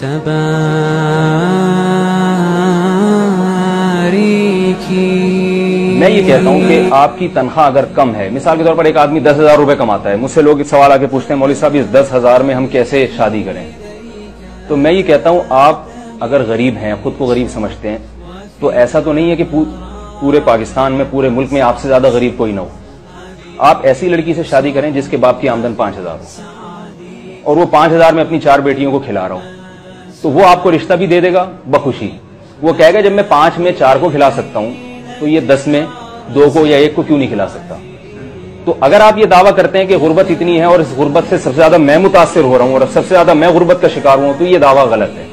میں یہ کہتا ہوں کہ آپ کی تنخواہ اگر کم ہے، مثال کے طور پر ایک آدمی 10,000 روپے کماتا ہے، مجھ سے لوگ سوال آ کے پوچھتے ہیں مولوی صاحب اس 10,000 میں ہم کیسے شادی کریں؟ تو میں یہ کہتا ہوں آپ اگر غریب ہیں، خود کو غریب سمجھتے ہیں، تو ایسا تو نہیں ہے کہ پورے پاکستان میں، پورے ملک میں آپ سے زیادہ غریب کوئی نہ ہو۔ آپ ایسی لڑکی سے شادی کریں جس کے باپ کی آمدن 5,000 ہو اور وہ 5,000 میں اپنی 4 بیٹیوں کو کھلا رہا ہوں، تو وہ آپ کو رشتہ بھی دے دے گا بخوشی۔ وہ کہے گا جب میں 5 میں 4 کو کھلا سکتا ہوں تو یہ 10 میں 2 کو یا 1 کو کیوں نہیں کھلا سکتا؟ تو اگر آپ یہ دعویٰ کرتے ہیں کہ غربت اتنی ہے اور اس غربت سے سب سے زیادہ میں متاثر ہو رہا ہوں اور سب سے زیادہ میں غربت کا شکار ہوں، تو یہ دعویٰ غلط ہے۔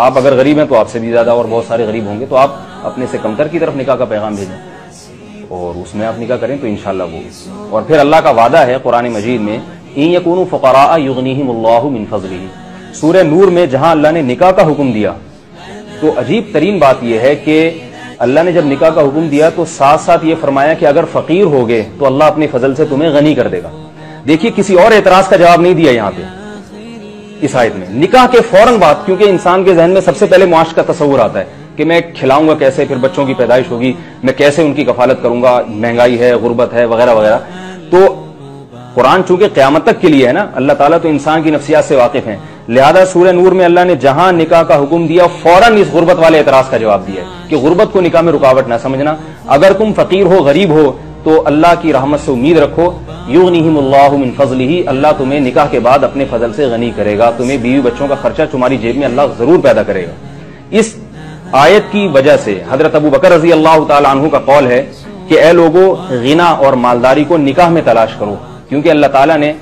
آپ اگر غریب ہیں تو آپ سے بھی زیادہ اور بہت سارے غریب ہوں گے، تو آپ اپنے سے کمتر کی طرف نکاح کا پیغام بھیجیں اور اس میں آپ نکاح کریں تو انشاءاللہ وہ۔ اور پھر اللہ کا وعدہ ہے قرآن مجید میں، ان یکونوا فقراء یغنیہم اللہ من فضلہ۔ سورہ نور میں جہاں اللہ نے نکاح کا حکم دیا تو عجیب ترین بات یہ ہے کہ اللہ نے جب نکاح کا حکم دیا تو ساتھ ساتھ یہ فرمایا کہ اگر فقیر ہوگے تو اللہ اپنے فضل سے تمہیں غنی کر دے گا۔ دیکھیے کسی اور اعتراض کا جواب نہیں دیا یہاں پہ اس آیت میں، نکاح کے فوراً بعد، کیونکہ انسان کے ذہن میں سب سے پہلے معاش کا تصور آتا ہے کہ میں کھلاؤں گا کیسے، پھر بچوں کی پیدائش ہوگی، میں کیسے ان کی کفالت کروں گا، مہنگائی ہے، غربت ہے، وغیرہ وغیرہ۔ تو قرآن چونکہ قیامت تک کے لیے ہے نا، اللہ تعالیٰ تو انسان کی نفسیات سے واقف ہیں، لہذا سورہ نور میں اللہ نے جہاں نکاح کا حکم دیا فوراً اس غربت والے اعتراض کا جواب دیا ہے کہ غربت کو نکاح میں رکاوٹ نہ سمجھنا، اگر تم فقیر ہو، غریب ہو تو اللہ کی رحمت سے امید رکھو، یغنیہم اللہ من فضلہ، اللہ تمہیں نکاح کے بعد اپنے فضل سے غنی کرے گا، تمہیں بیوی بچوں کا خرچہ تمہاری جیب میں اللہ ضرور پیدا کرے گا۔ اس آیت کی وجہ سے حضرت ابو بکر رضی اللہ تعالی عنہ کا قول ہے کہ اے لوگو غنا اور مالداری کو نکاح میں تلاش کرو، کیونکہ اللہ تعالیٰ نے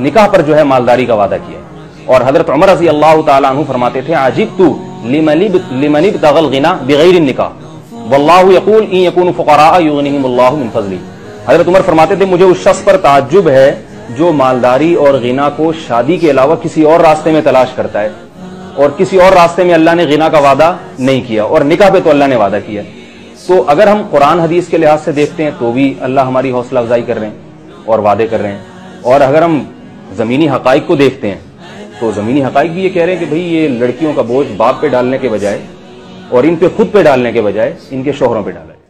نکاح پر جو ہے مالداری کا وعدہ کیا ہے۔ اور حضرت عمر رضی اللہ تعالی عنہ فرماتے تھے عجبت لمن ابتغى الغنى بغیر النکاح واللہ یقول ان یکونوا فقراء یغنیہم اللہ من فضلہ۔ حضرت عمر فرماتے تھے مجھے اس شخص پر تعجب ہے جو مالداری اور غنا کو شادی کے علاوہ کسی اور راستے میں تلاش کرتا ہے، اور کسی اور راستے میں اللہ نے غنا کا وعدہ نہیں کیا اور نکاح پہ تو اللہ نے وعدہ کیا۔ تو اگر ہم قرآن حدیث کے لحاظ سے دیکھتے ہیں تو بھی اللہ ہماری حوصلہ افزائی کر رہے ہیں اور وعدے کر رہے ہیں، اور اگر ہم زمینی حقائق کو دیکھتے ہیں تو زمینی حقائق بھی یہ کہہ رہے ہیں کہ بھئی یہ لڑکیوں کا بوجھ باپ پہ ڈالنے کے بجائے اور ان پہ خود پہ ڈالنے کے بجائے ان کے شوہروں پہ ڈالا ہے۔